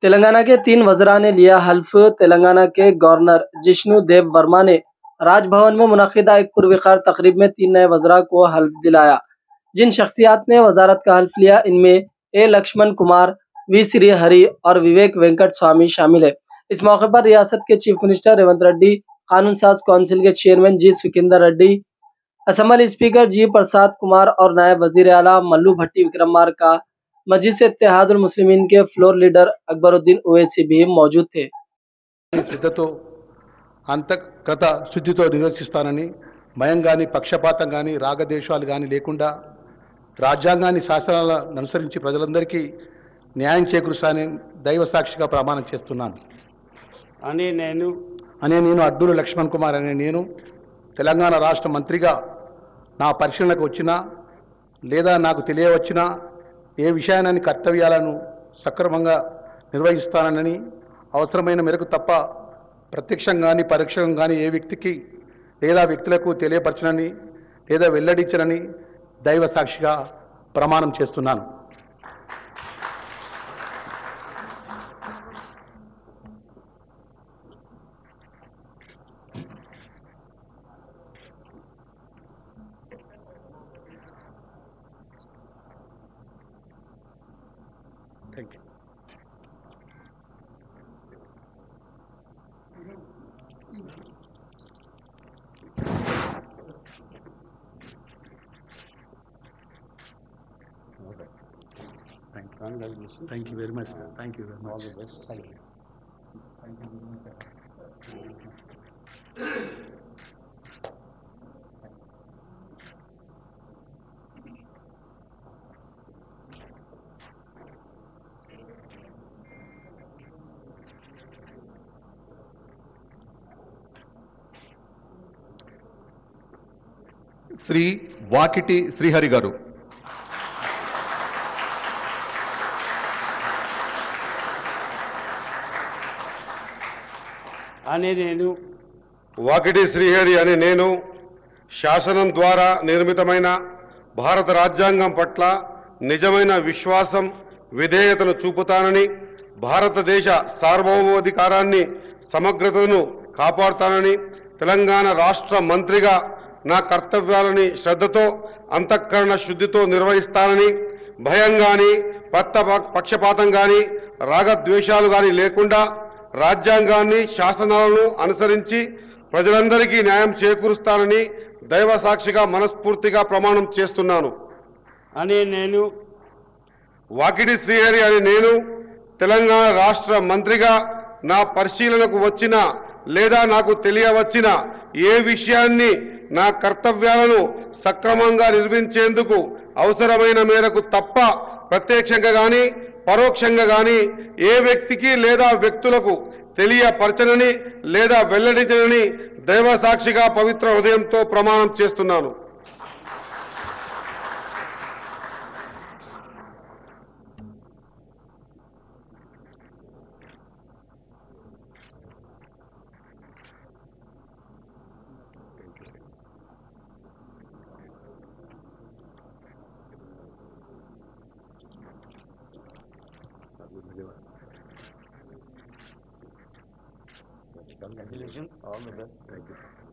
तेलंगाना के 3 वज़रा ने लिया हल्फ। तेलंगाना के गवर्नर जिष्णु देव वर्मा ने राजभवन में मुनक़िदा एक पुरवक़ार तक़रीब में 3 नए वज़रा को हल्फ दिलाया। जिन शख्सियात ने वज़ारत का हल्फ लिया, इनमें ए लक्ष्मण कुमार, वी श्रीहरि और विवेक वेंकट स्वामी शामिल है। इस मौके पर रियासत के चीफ मिनिस्टर रेवंत रेड्डी, कानून साज कौंसिल के चेयरमैन जी सुखिंदर रेड्डी, असेंबली स्पीकर जी प्रसाद कुमार और नायब वज़ीर आला मल्लू भट्टी विक्रमार्का, मजलिस इत्तेहादुल मुस्लिमीन के फ्लोर लीडर अकबरुद्दीन ओवैसी भी मौजूद थे। శ్రద్ధతో అంతఃగత శుద్ధితో నిర్వహిస్తానని, భయం కానీ పక్షపాతం కానీ రాగద్వేషాలు కానీ లేకుండా రాజ్యాంగాన్ని శాసనాలను అనుసరించి ప్రజలందరికీ న్యాయం చేకూరుస్తానని దైవ సాక్షిగా ప్రమాణం చేస్తున్నాను. నేను అడ్డూరు లక్ష్మణ్ కుమార్ అనే నేను తెలంగాణ రాష్ట్ర మంత్రిగా నా పరిశీలనకు వచ్చినా లేదా నాకు తెలియవచ్చినా ఏ విషయాన్ని కర్తవ్యాలను సక్రమంగా నిర్వహిస్తానని, అవసరమైన మేరకు తప్ప ప్రత్యక్షంగా కానీ పరోక్షంగా కానీ ఏ వ్యక్తికి లేదా వ్యక్తులకు తెలియపరచనని లేదా వెల్లడించనని దైవ సాక్షిగా ప్రమాణం చేస్తున్నాను. Thank you. Thank you very much. Thank you very much. All the best. Thank you. Shri Vakiti Srihari గారు. వాకిటి శ్రీహరి అనే నేను శాసనం ద్వారా నిర్మితమైన భారత రాజ్యాంగం పట్ల నిజమైన విశ్వాసం, విధేయతను చూపుతానని, భారతదేశ సార్వభౌమాధికారాన్ని, సమగ్రతను కాపాడుతానని, తెలంగాణ రాష్ట్ర మంత్రిగా నా కర్తవ్యాలని శ్రద్ధతో, అంతఃకరణ శుద్ధితో నిర్వహిస్తానని, భయం గాని పక్షపాతం గాని రాగద్వేషాలు గాని లేకుండా రాజ్యాంగాన్ని, శాసనాలను అనుసరించి ప్రజలందరికీ న్యాయం చేకూరుస్తానని దైవ సాక్షిగా మనస్ఫూర్తిగా ప్రమాణం చేస్తున్నాను. వాకిటి శ్రీహరి అని నేను తెలంగాణ రాష్ట్ర మంత్రిగా నా పరిశీలనకు వచ్చిన లేదా నాకు తెలియవచ్చిన ఏ విషయాన్ని నా కర్తవ్యాలను సక్రమంగా నిర్వహించేందుకు అవసరమైన మేరకు తప్ప ప్రత్యక్షంగా గాని పరోక్షంగా గాని ఏ వ్యక్తికి లేదా వ్యక్తులకు తెలియపరచనని లేదా వెల్లడించనని దైవ సాక్షిగా పవిత్ర హృదయంతో ప్రమాణం చేస్తున్నాను. Congratulations. All the best. Thank you, sir.